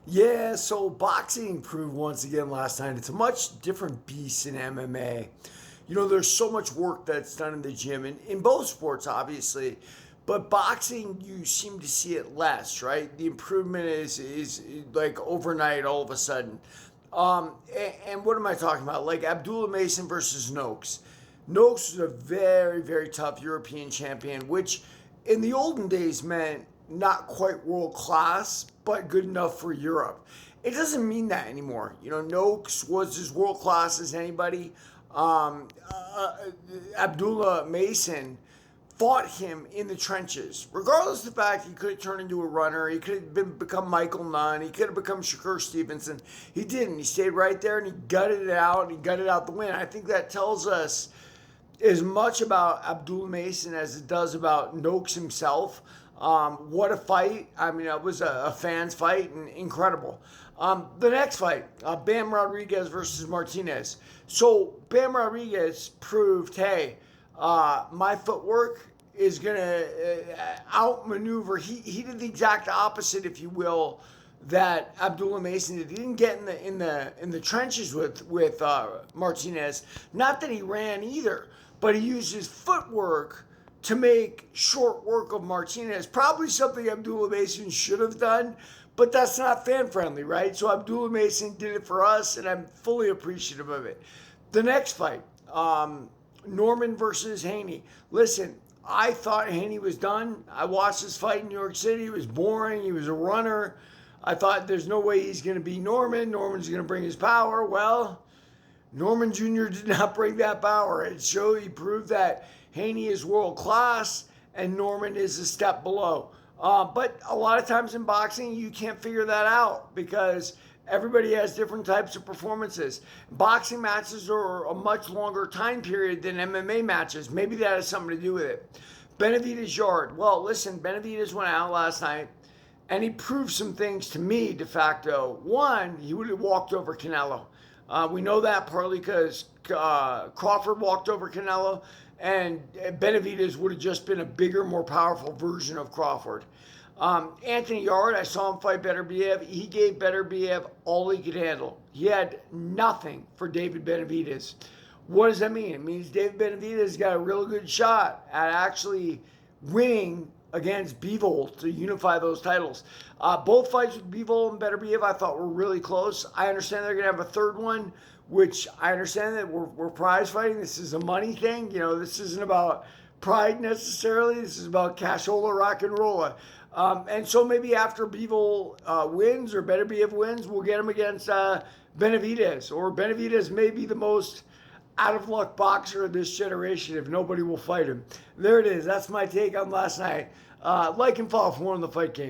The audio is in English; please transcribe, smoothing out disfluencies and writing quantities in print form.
Yeah, so boxing proved once again last night it's a much different beast in MMA. There's so much work that's done in the gym, and in both sports, obviously, but boxing you seem to see it less, right? The improvement is like overnight, all of a sudden. And what am I talking about? Like Abdullah Mason versus Noakes. Noakes was a very, very tough European champion, which in the olden days meant not quite world class, but good enough for Europe. It doesn't mean that anymore. Noakes was as world class as anybody. Abdullah Mason fought him in the trenches. Regardless of the fact he could have turned into a runner, he could have become Michael Nunn, he could have become Shakur Stevenson. He didn't. He stayed right there and he gutted it out and he gutted out the win. I think that tells us as much about Abdullah Mason as it does about Noakes himself. What a fight. I mean, it was a fan's fight and incredible. The next fight, Bam Rodriguez versus Martinez. So Bam Rodriguez proved, hey, my footwork is going to outmaneuver. He did the exact opposite, if you will, that Abdullah Mason did. He didn't get in the trenches with Martinez. Not that he ran either, but he used his footwork to make short work of Martinez. Probably something Abdullah Mason should have done, but that's not fan friendly, right? So Abdullah Mason did it for us, and I'm fully appreciative of it. The next fight, Norman versus Haney. Listen, I thought Haney was done. I watched this fight in New York City. It was boring. He was a runner. I thought there's no way he's going to be Norman. Norman's going to bring his power. Well, Norman Jr. did not bring that power. He proved that Haney is world class and Norman is a step below. But a lot of times in boxing, you can't figure that out because everybody has different types of performances. Boxing matches are a much longer time period than MMA matches. Maybe that has something to do with it. Benavidez Yard. Well, listen, Benavidez went out last night and he proved some things to me de facto. One, he would have walked over Canelo. We know that partly because Crawford walked over Canelo, and Benavidez would have just been a bigger, more powerful version of Crawford. Anthony Yard, I saw him fight Beterbiev. He gave Beterbiev all he could handle. He had nothing for David Benavidez. What does that mean? It means David Benavidez got a real good shot at actually winning against Bivol to unify those titles. Both fights with Bivol and Beterbiev I thought were really close. I understand they're going to have a third one, which I understand that we're prize fighting. This is a money thing. This isn't about pride necessarily. This is about cashola, rock and rolla. And so maybe after Bivol wins or Beterbiev wins, we'll get him against Benavidez. Or Benavidez may be the most out-of-luck boxer of this generation if nobody will fight him. There it is. That's my take on last night. Like and follow for more on the Fight Game.